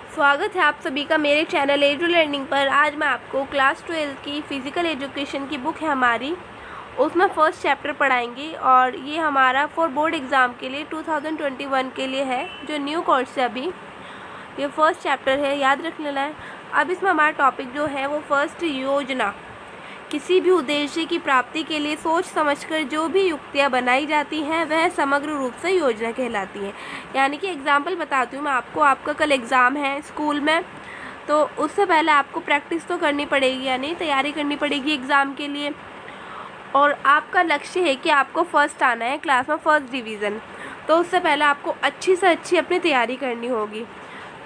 स्वागत है आप सभी का मेरे चैनल एडू लर्निंग पर। आज मैं आपको क्लास 12 की फ़िज़िकल एजुकेशन की बुक है हमारी, उसमें फ़र्स्ट चैप्टर पढ़ाएंगे और ये हमारा फॉर बोर्ड एग्ज़ाम के लिए 2021 के लिए है, जो न्यू कोर्स है। अभी ये फ़र्स्ट चैप्टर है, याद रख लेना है। अब इसमें हमारा टॉपिक जो है वो फर्स्ट योजना। किसी भी उद्देश्य की प्राप्ति के लिए सोच समझकर जो भी युक्तियाँ बनाई जाती हैं वह समग्र रूप से योजना कहलाती हैं। यानी कि एग्जाम्पल बताती हूँ मैं आपको। आपका कल एग्ज़ाम है स्कूल में, तो उससे पहले आपको प्रैक्टिस तो करनी पड़ेगी, यानी तैयारी करनी पड़ेगी एग्ज़ाम के लिए। और आपका लक्ष्य है कि आपको फ़र्स्ट आना है क्लास में, फ़र्स्ट डिवीज़न। तो उससे पहले आपको अच्छी से अच्छी अपनी तैयारी करनी होगी,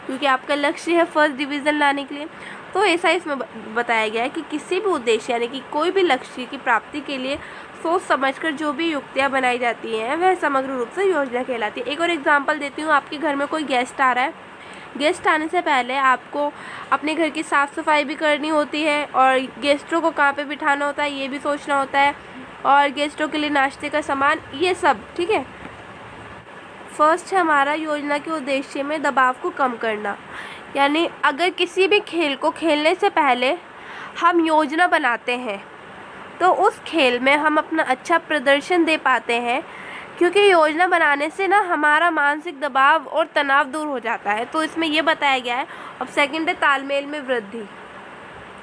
क्योंकि आपका लक्ष्य है फ़र्स्ट डिवीज़न लाने के लिए। तो ऐसा इसमें बताया गया है कि किसी भी उद्देश्य यानी कि कोई भी लक्ष्य की प्राप्ति के लिए सोच समझकर जो भी युक्तियाँ बनाई जाती हैं वह समग्र रूप से योजना कहलाती है। एक और एग्जांपल देती हूँ। आपके घर में कोई गेस्ट आ रहा है, गेस्ट आने से पहले आपको अपने घर की साफ़ सफाई भी करनी होती है और गेस्टों को कहाँ पे बिठाना होता है ये भी सोचना होता है, और गेस्टों के लिए नाश्ते का सामान, ये सब। ठीक है। फर्स्ट है हमारा योजना के उद्देश्य में दबाव को कम करना। यानी अगर किसी भी खेल को खेलने से पहले हम योजना बनाते हैं तो उस खेल में हम अपना अच्छा प्रदर्शन दे पाते हैं, क्योंकि योजना बनाने से ना हमारा मानसिक दबाव और तनाव दूर हो जाता है। तो इसमें ये बताया गया है। अब सेकंड है तालमेल में वृद्धि।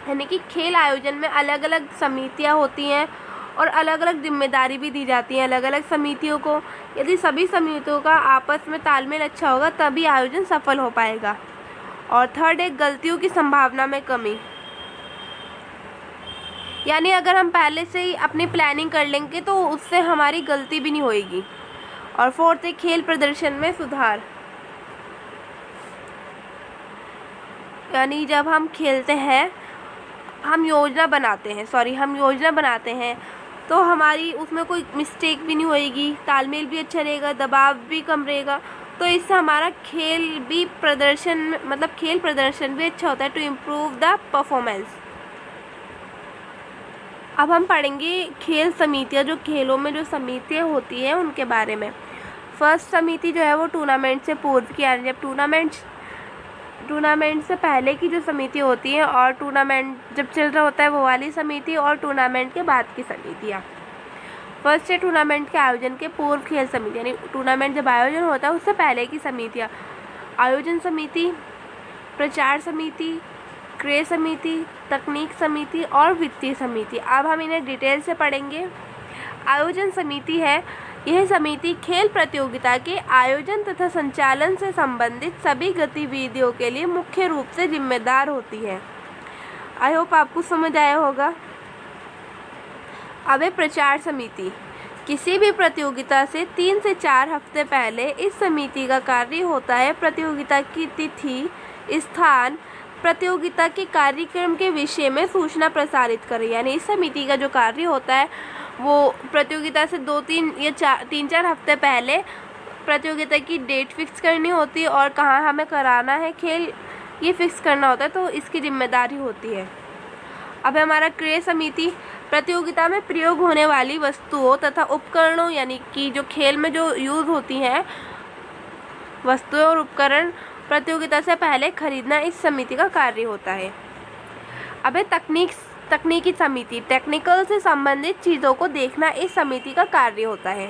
यानी कि खेल आयोजन में अलग अलग समितियाँ होती हैं और अलग अलग जिम्मेदारी भी दी जाती है अलग अलग समितियों को। यदि सभी समितियों का आपस में तालमेल अच्छा होगा तभी आयोजन सफल हो पाएगा। और थर्ड है गलतियों की संभावना में कमी। यानी अगर हम पहले से ही अपनी प्लानिंग कर लेंगे तो उससे हमारी गलती भी नहीं होएगी। और फोर्थ है खेल प्रदर्शन में सुधार। यानी जब हम खेलते हैं, हम योजना बनाते हैं तो हमारी उसमें कोई मिस्टेक भी नहीं होएगी, तालमेल भी अच्छा रहेगा, दबाव भी कम रहेगा। तो इससे हमारा खेल प्रदर्शन भी अच्छा होता है, टू इम्प्रूव द परफॉर्मेंस। अब हम पढ़ेंगे खेल समितियाँ, जो खेलों में जो समितियाँ होती हैं उनके बारे में। फर्स्ट समिति जो है वो टूर्नामेंट से पूर्व की, यानी जब टूर्नामेंट से पहले की जो समिति होती है, और टूर्नामेंट जब चल रहा होता है वो वाली समिति, और टूर्नामेंट के बाद की समितियाँ। फर्स्ट है टूर्नामेंट के आयोजन के पूर्व खेल समिति। यानी टूर्नामेंट जब आयोजन होता है उससे पहले की समितियाँ। आयोजन समिति, प्रचार समिति, क्रय समिति, तकनीक समिति और वित्तीय समिति। अब हम इन्हें डिटेल से पढ़ेंगे। आयोजन समिति है, यह समिति खेल प्रतियोगिता के आयोजन तथा संचालन से संबंधित सभी गतिविधियों के लिए मुख्य रूप से जिम्मेदार होती है। आई होप आपको समझ आया होगा। अब है प्रचार समिति। किसी भी प्रतियोगिता से 3 से 4 हफ्ते पहले इस समिति का कार्य होता है प्रतियोगिता की तिथि, स्थान, प्रतियोगिता के कार्यक्रम के विषय में सूचना प्रसारित करें। यानी इस समिति का जो कार्य होता है वो प्रतियोगिता से 2-3 या 3-4 हफ्ते पहले प्रतियोगिता की डेट फिक्स करनी होती है और कहाँ हमें कराना है खेल, ये फिक्स करना होता है। तो इसकी जिम्मेदारी होती है। अब हमारा क्रय समिति, प्रतियोगिता में प्रयोग होने वाली वस्तुओं तथा उपकरणों, यानी कि जो खेल में जो यूज़ होती हैं वस्तुएं और उपकरण, प्रतियोगिता से पहले खरीदना इस समिति का कार्य होता है। अब है तकनीकी समिति। टेक्निकल से संबंधित चीज़ों को देखना इस समिति का कार्य होता है।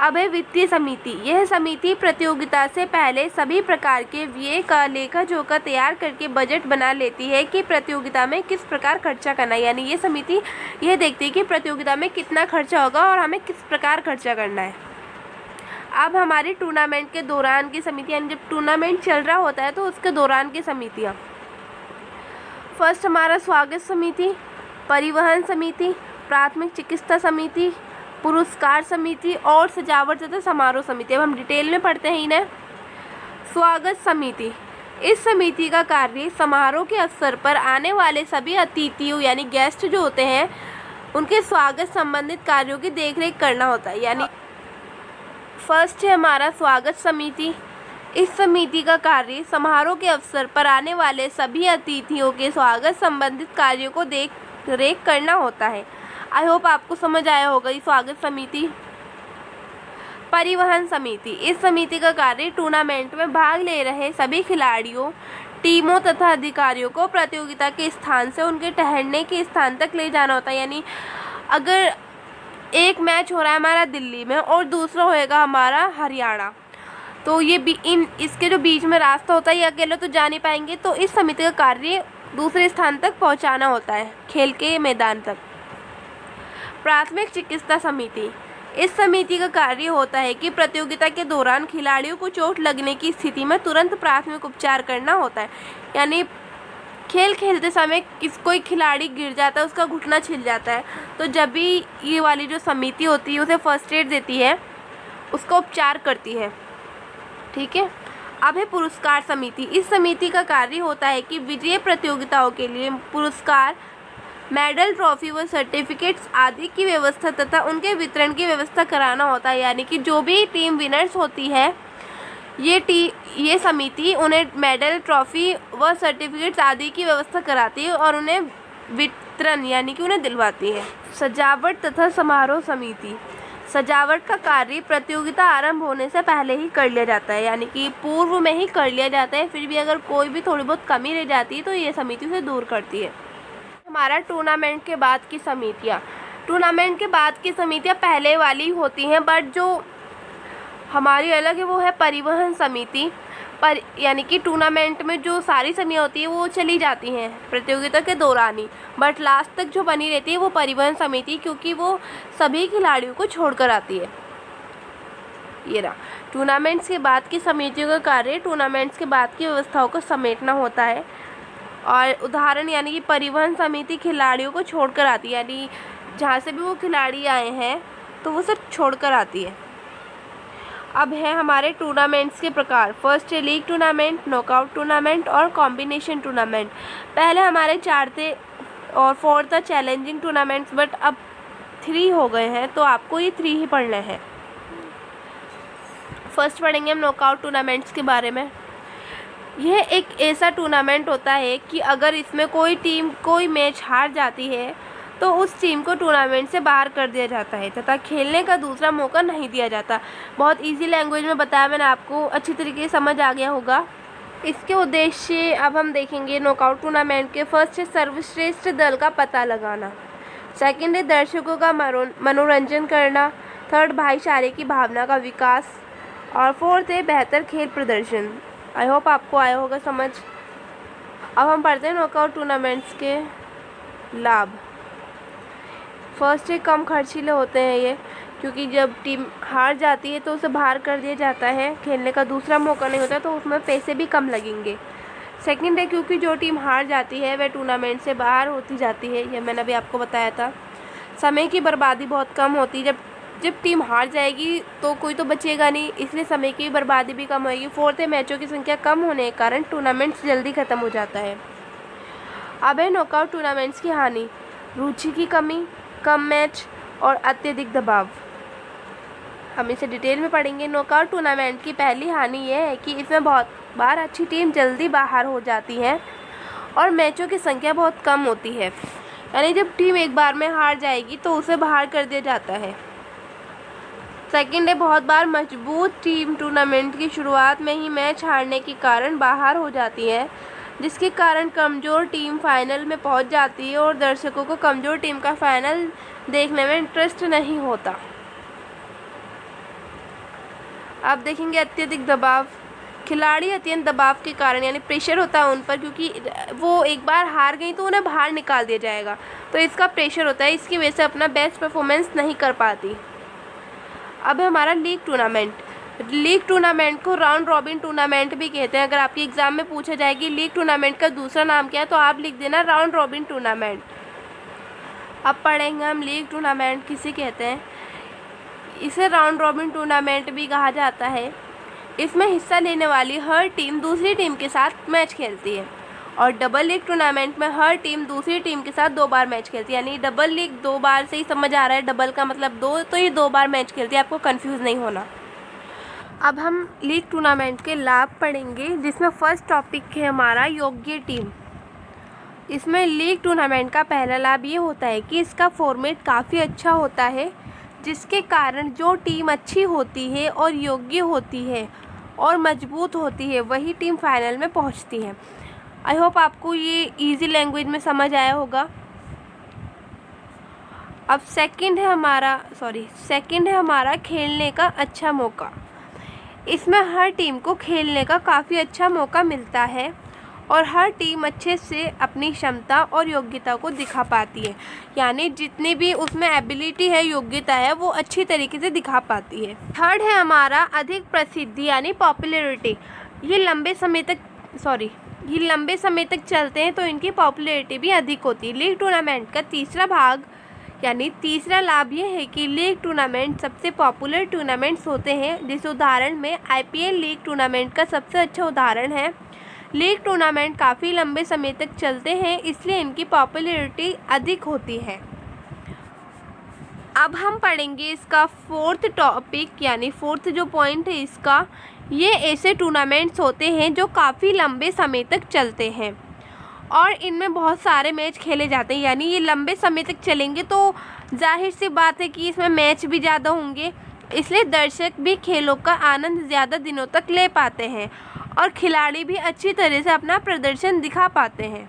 अब है वित्तीय समिति। यह समिति प्रतियोगिता से पहले सभी प्रकार के व्यय का लेखा जोखा तैयार करके बजट बना लेती है कि प्रतियोगिता में किस प्रकार खर्चा करना है। यानी ये समिति यह देखती है कि प्रतियोगिता में कितना खर्चा होगा और हमें किस प्रकार खर्चा करना है। अब हमारी टूर्नामेंट के दौरान की समिति, यानी जब टूर्नामेंट चल रहा होता है तो उसके दौरान की समितियाँ। फर्स्ट हमारा स्वागत समिति, परिवहन समिति, प्राथमिक चिकित्सा समिति, पुरस्कार समिति और सजावट तथा समारोह समिति। अब हम डिटेल में पढ़ते हैं इन्हें। स्वागत समिति, इस समिति का कार्य समारोह के अवसर पर आने वाले सभी अतिथियों यानी गेस्ट जो होते हैं उनके स्वागत संबंधित कार्यों की देखरेख करना होता है। यानी फर्स्ट है हमारा स्वागत समिति। इस समिति का कार्य समारोह के अवसर पर आने वाले सभी अतिथियों के स्वागत संबंधित कार्यों को देख रेख करना होता है। आई होप आपको समझ आया होगा ये स्वागत समिति। परिवहन समिति, इस समिति का कार्य टूर्नामेंट में भाग ले रहे सभी खिलाड़ियों, टीमों तथा अधिकारियों को प्रतियोगिता के स्थान से उनके ठहरने के स्थान तक ले जाना होता है। यानी अगर एक मैच हो रहा है हमारा दिल्ली में और दूसरा होएगा हमारा हरियाणा, तो ये इसके जो बीच में रास्ता होता है ये अकेले तो जा नहीं पाएंगे, तो इस समिति का कार्य दूसरे स्थान तक पहुंचाना होता है, खेल के मैदान तक। प्राथमिक चिकित्सा समिति, इस समिति का कार्य होता है कि प्रतियोगिता के दौरान खिलाड़ियों को चोट लगने की स्थिति में तुरंत प्राथमिक उपचार करना होता है। यानी खेल खेलते समय कोई खिलाड़ी गिर जाता है, उसका घुटना छिल जाता है, तो जब भी ये वाली जो समिति होती है उसे फर्स्ट एड देती है, उसका उपचार करती है। ठीक है। अब है पुरस्कार समिति, इस समिति का कार्य होता है कि विजयी प्रतियोगिताओं के लिए पुरस्कार, मेडल, ट्रॉफी व सर्टिफिकेट्स आदि की व्यवस्था तथा उनके वितरण की व्यवस्था कराना होता है। यानी कि जो भी टीम विनर्स होती है ये समिति उन्हें मेडल, ट्रॉफी व सर्टिफिकेट्स आदि की व्यवस्था कराती है और उन्हें वितरण यानी कि उन्हें दिलवाती है। सजावट तथा समारोह समिति, सजावट का कार्य प्रतियोगिता आरंभ होने से पहले ही कर लिया जाता है, यानी कि पूर्व में ही कर लिया जाता है। फिर भी अगर कोई भी थोड़ी बहुत कमी रह जाती है तो ये समिति उसे दूर करती है। हमारा टूर्नामेंट के बाद की समितियाँ, टूर्नामेंट के बाद की समितियाँ पहले वाली होती हैं, बट जो हमारी अलग है वो है परिवहन समिति। यानी कि टूर्नामेंट में जो सारी समितियाँ होती है वो चली जाती हैं प्रतियोगिता के दौरान ही, बट लास्ट तक जो बनी रहती है वो परिवहन समिति, क्योंकि वो सभी खिलाड़ियों को छोड़कर आती है। ये रहा टूर्नामेंट्स के बाद की समितियों का कार्य टूर्नामेंट्स के बाद की व्यवस्थाओं को समेटना होता है। और उदाहरण यानी कि परिवहन समिति खिलाड़ियों को छोड़कर आती है, यानी जहाँ से भी वो खिलाड़ी आए हैं तो वो सिर्फ छोड़कर आती है। अब है हमारे टूर्नामेंट्स के प्रकार। फर्स्ट है लीग टूर्नामेंट, नॉकआउट टूर्नामेंट और कॉम्बिनेशन टूर्नामेंट। पहले हमारे 4 थे और 4 था चैलेंजिंग टूर्नामेंट्स, बट अब 3 हो गए हैं, तो आपको ये 3 ही पढ़ने हैं। फर्स्ट पढ़ेंगे हम नॉकआउट टूर्नामेंट्स के बारे में। यह एक ऐसा टूर्नामेंट होता है कि अगर इसमें कोई टीम कोई मैच हार जाती है तो उस टीम को टूर्नामेंट से बाहर कर दिया जाता है तथा खेलने का दूसरा मौका नहीं दिया जाता। बहुत इजी लैंग्वेज में बताया मैंने, आपको अच्छी तरीके से समझ आ गया होगा। इसके उद्देश्य अब हम देखेंगे नॉकआउट टूर्नामेंट के। फर्स्ट है सर्वश्रेष्ठ दल का पता लगाना, सेकंड है दर्शकों का मनोरंजन करना, थर्ड भाईचारे की भावना का विकास और फोर्थ है बेहतर खेल प्रदर्शन। आई होप आपको आया होगा समझ। अब हम पढ़ते हैं नॉकआउट टूर्नामेंट्स के लाभ। फर्स्ट है कम खर्चीले होते हैं ये, क्योंकि जब टीम हार जाती है तो उसे बाहर कर दिया जाता है, खेलने का दूसरा मौका नहीं होता, तो उसमें पैसे भी कम लगेंगे। सेकंड है क्योंकि जो टीम हार जाती है वह टूर्नामेंट से बाहर होती जाती है, यह मैंने अभी आपको बताया था। समय की बर्बादी बहुत कम होती है, जब टीम हार जाएगी तो कोई तो बचेगा नहीं, इसलिए समय की बर्बादी भी कम होगी। फोर्थ है मैचों की संख्या कम होने के कारण टूर्नामेंट्स जल्दी ख़त्म हो जाता है। अब है नॉकआउट टूर्नामेंट्स की हानि। रुचि की कमी, कम मैच और अत्यधिक दबाव। हम इसे डिटेल में पढ़ेंगे। नॉकआउट टूर्नामेंट की पहली हानि यह है कि इसमें बहुत बार अच्छी टीम जल्दी बाहर हो जाती है और मैचों की संख्या बहुत कम होती है, यानी जब टीम एक बार में हार जाएगी तो उसे बाहर कर दिया जाता है। सेकंड है बहुत बार मजबूत टीम टूर्नामेंट की शुरुआत में ही मैच हारने के कारण बाहर हो जाती है, जिसके कारण कमज़ोर टीम फाइनल में पहुंच जाती है और दर्शकों को कमज़ोर टीम का फाइनल देखने में इंटरेस्ट नहीं होता। अब देखेंगे अत्यधिक दबाव। खिलाड़ी अत्यंत दबाव के कारण यानी प्रेशर होता है उन पर, क्योंकि वो एक बार हार गई तो उन्हें बाहर निकाल दिया जाएगा, तो इसका प्रेशर होता है, इसकी वजह से अपना बेस्ट परफॉर्मेंस नहीं कर पाती। अब है हमारा लीग टूर्नामेंट। लीग टूर्नामेंट को राउंड रॉबिन टूर्नामेंट भी कहते हैं। अगर आपके एग्ज़ाम में पूछा जाए कि लीग टूर्नामेंट का दूसरा नाम क्या है तो आप लिख देना राउंड रॉबिन टूर्नामेंट। अब पढ़ेंगे हम लीग टूर्नामेंट किसे कहते हैं। इसे राउंड रॉबिन टूर्नामेंट भी कहा जाता है। इसमें हिस्सा लेने वाली हर टीम दूसरी टीम के साथ मैच खेलती है और डबल लीग टूर्नामेंट में हर टीम दूसरी टीम के साथ 2 बार मैच खेलती है, यानी डबल लीग 2 बार से ही समझ आ रहा है, डबल का मतलब 2, तो ये 2 बार मैच खेलती है, आपको कंफ्यूज नहीं होना। अब हम लीग टूर्नामेंट के लाभ पढ़ेंगे, जिसमें फर्स्ट टॉपिक है हमारा योग्य टीम। इसमें लीग टूर्नामेंट का पहला लाभ ये होता है कि इसका फॉर्मेट काफ़ी अच्छा होता है, जिसके कारण जो टीम अच्छी होती है और योग्य होती है और मजबूत होती है वही टीम फाइनल में पहुंचती है। आई होप आपको ये इजी लैंग्वेज में समझ आया होगा। अब सेकंड है हमारा खेलने का अच्छा मौका। इसमें हर टीम को खेलने का काफ़ी अच्छा मौका मिलता है और हर टीम अच्छे से अपनी क्षमता और योग्यता को दिखा पाती है, यानी जितनी भी उसमें एबिलिटी है, योग्यता है, वो अच्छी तरीके से दिखा पाती है। थर्ड है हमारा अधिक प्रसिद्धि यानी पॉपुलैरिटी। ये लंबे समय तक चलते हैं तो इनकी पॉपुलैरिटी भी अधिक होती है। लीग टूर्नामेंट का तीसरा भाग यानी तीसरा लाभ ये है कि लीग टूर्नामेंट सबसे पॉपुलर टूर्नामेंट्स होते हैं, जिस उदाहरण में आईपीएल लीग टूर्नामेंट का सबसे अच्छा उदाहरण है। लीग टूर्नामेंट काफ़ी लंबे समय तक चलते हैं, इसलिए इनकी पॉपुलैरिटी अधिक होती है। अब हम पढ़ेंगे इसका फोर्थ टॉपिक, यानी फोर्थ जो पॉइंट है इसका, ये ऐसे टूर्नामेंट्स होते हैं जो काफ़ी लंबे समय तक चलते हैं और इनमें बहुत सारे मैच खेले जाते हैं। यानी ये लंबे समय तक चलेंगे तो जाहिर सी बात है कि इसमें मैच भी ज़्यादा होंगे, इसलिए दर्शक भी खेलों का आनंद ज़्यादा दिनों तक ले पाते हैं और खिलाड़ी भी अच्छी तरह से अपना प्रदर्शन दिखा पाते हैं।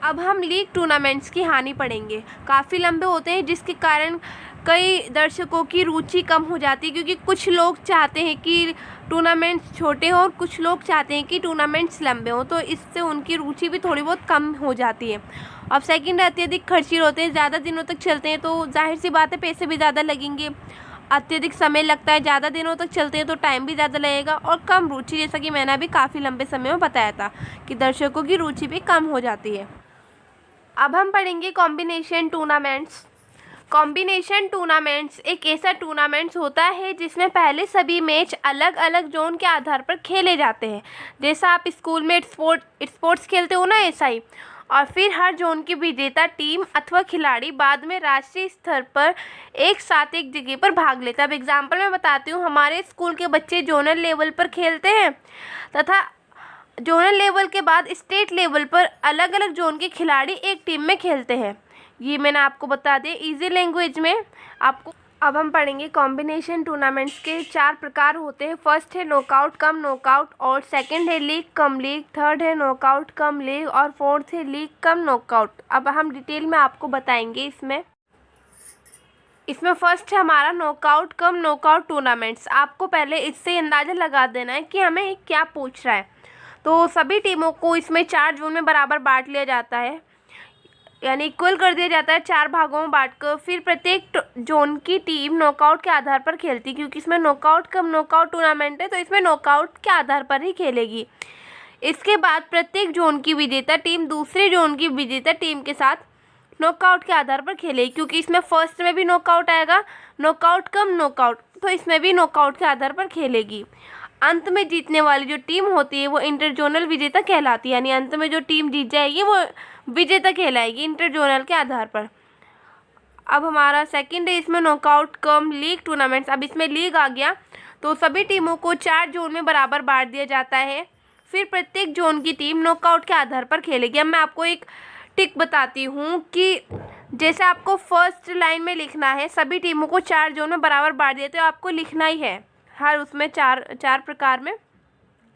अब हम लीग टूर्नामेंट्स की हानि पढ़ेंगे। काफ़ी लंबे होते हैं जिसके कारण कई दर्शकों की रुचि कम हो जाती है, क्योंकि कुछ लोग चाहते हैं कि टूर्नामेंट्स छोटे हों और कुछ लोग चाहते हैं कि टूर्नामेंट्स लंबे हों, तो इससे उनकी रुचि भी थोड़ी बहुत कम हो जाती है। अब सेकंड, अत्यधिक खर्चीले होते हैं, ज़्यादा दिनों तक चलते हैं तो जाहिर सी बात है पैसे भी ज़्यादा लगेंगे। अत्यधिक समय लगता है, ज़्यादा दिनों तक चलते हैं तो टाइम भी ज़्यादा लगेगा। और कम रुचि, जैसा कि मैंने अभी काफ़ी लंबे समय में बताया था कि दर्शकों की रुचि भी कम हो जाती है। अब हम पढ़ेंगे कॉम्बिनेशन टूर्नामेंट्स। कॉम्बिनेशन टूर्नामेंट्स एक ऐसा टूर्नामेंट्स होता है जिसमें पहले सभी मैच अलग अलग जोन के आधार पर खेले जाते हैं। जैसा आप स्कूल में स्पोर्ट्स खेलते हो ना, ऐसा ही। और फिर हर जोन की विजेता टीम अथवा खिलाड़ी बाद में राष्ट्रीय स्तर पर एक साथ एक जगह पर भाग लेता है। अब एग्जाम्पल मैं बताती हूँ, हमारे स्कूल के बच्चे जोनल लेवल पर खेलते हैं तथा जोनल लेवल के बाद स्टेट लेवल पर अलग अलग जोन के खिलाड़ी एक टीम में खेलते हैं। ये मैंने आपको बता दिया इजी लैंग्वेज में आपको। अब हम पढ़ेंगे कॉम्बिनेशन टूर्नामेंट्स के 4 प्रकार होते हैं। फर्स्ट है नॉकआउट कम नॉकआउट, और सेकंड है लीग कम लीग, थर्ड है नॉकआउट कम लीग और फोर्थ है लीग कम नॉकआउट। अब हम डिटेल में आपको बताएंगे इसमें फर्स्ट है हमारा नॉकआउट कम नॉकआउट टूर्नामेंट्स। आपको पहले इससे अंदाज़ा लगा देना है कि हमें क्या पूछ रहा है। तो सभी टीमों को इसमें 4 जोन में बराबर बांट लिया जाता है, यानी इक्वल कर दिया जाता है 4 भागों में बांटकर। फिर प्रत्येक जोन की टीम नॉकआउट के आधार पर खेलती है, क्योंकि इसमें नॉकआउट कम नॉकआउट टूर्नामेंट है तो इसमें नॉकआउट के आधार पर ही खेलेगी। इसके बाद प्रत्येक जोन की विजेता टीम दूसरे जोन की विजेता टीम के साथ नॉकआउट के आधार पर खेलेगी, क्योंकि इसमें फर्स्ट में भी नॉकआउट आएगा, नॉकआउट कम नॉकआउट, तो इसमें भी नॉकआउट के आधार पर खेलेगी। अंत में जीतने वाली जो टीम होती है वो इंटरजोनल विजेता कहलाती है, यानी अंत में जो टीम जीत जाएगी वो विजेता कहलाएगी इंटरजोनल के आधार पर। अब हमारा सेकंड है इसमें नॉकआउट कम लीग टूर्नामेंट्स। अब इसमें लीग आ गया तो सभी टीमों को 4 जोन में बराबर बांट दिया जाता है। फिर प्रत्येक जोन की टीम नॉकआउट के आधार पर खेलेगी। अब मैं आपको एक टिक बताती हूँ कि जैसे आपको फर्स्ट लाइन में लिखना है, सभी टीमों को 4 जोन में बराबर बांट दिया, तो आपको लिखना ही है हर उसमें चार प्रकार में।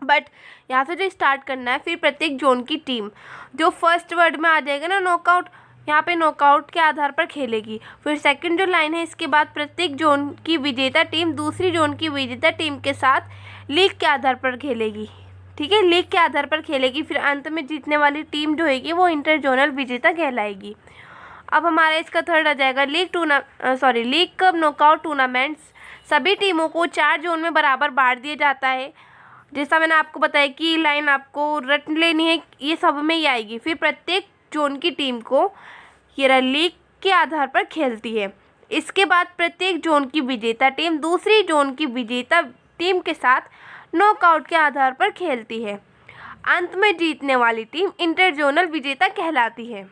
बट यहाँ से जो स्टार्ट करना है, फिर प्रत्येक जोन की टीम जो फर्स्ट वर्ड में आ जाएगा ना नॉकआउट, यहाँ पे नॉकआउट के आधार पर खेलेगी। फिर सेकंड जो लाइन है, इसके बाद प्रत्येक जोन की विजेता टीम दूसरी जोन की विजेता टीम के साथ लीग के आधार पर खेलेगी। ठीक है, लीग के आधार पर खेलेगी। फिर अंत में जीतने वाली टीम जो है वो इंटरजोनल विजेता कहलाएगी। अब हमारा इसका थर्ड आ जाएगा लीग कप नॉकआउट टूर्नामेंट्स। सभी टीमों को 4 जोन में बराबर बांट दिया जाता है। जैसा मैंने आपको बताया कि लाइन आपको रट लेनी है, ये सब में ही आएगी। फिर प्रत्येक जोन की टीम को ये लीग के आधार पर खेलती है। इसके बाद प्रत्येक जोन की विजेता टीम दूसरी जोन की विजेता टीम के साथ नॉकआउट के आधार पर खेलती है। अंत में जीतने वाली टीम इंटरजोनल विजेता कहलाती है।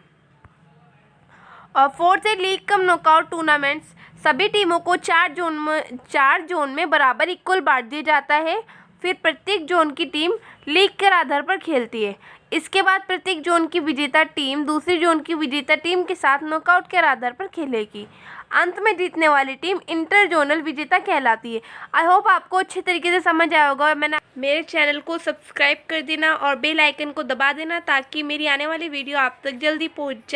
और फोर्थ है लीग कम नॉकआउट टूर्नामेंट्स। सभी टीमों को 4 जोन में बराबर इक्वल बांट दिया जाता है। फिर प्रत्येक जोन की टीम लीग के आधार पर खेलती है। इसके बाद प्रत्येक जोन की विजेता टीम दूसरी जोन की विजेता टीम के साथ नॉकआउट के आधार पर खेलेगी। अंत में जीतने वाली टीम इंटर जोनल विजेता कहलाती है। आई होप आपको अच्छे तरीके से समझ आया होगा। मेरे चैनल को सब्सक्राइब कर देना और बेल आइकन को दबा देना ताकि मेरी आने वाली वीडियो आप तक जल्दी पहुंच जाए।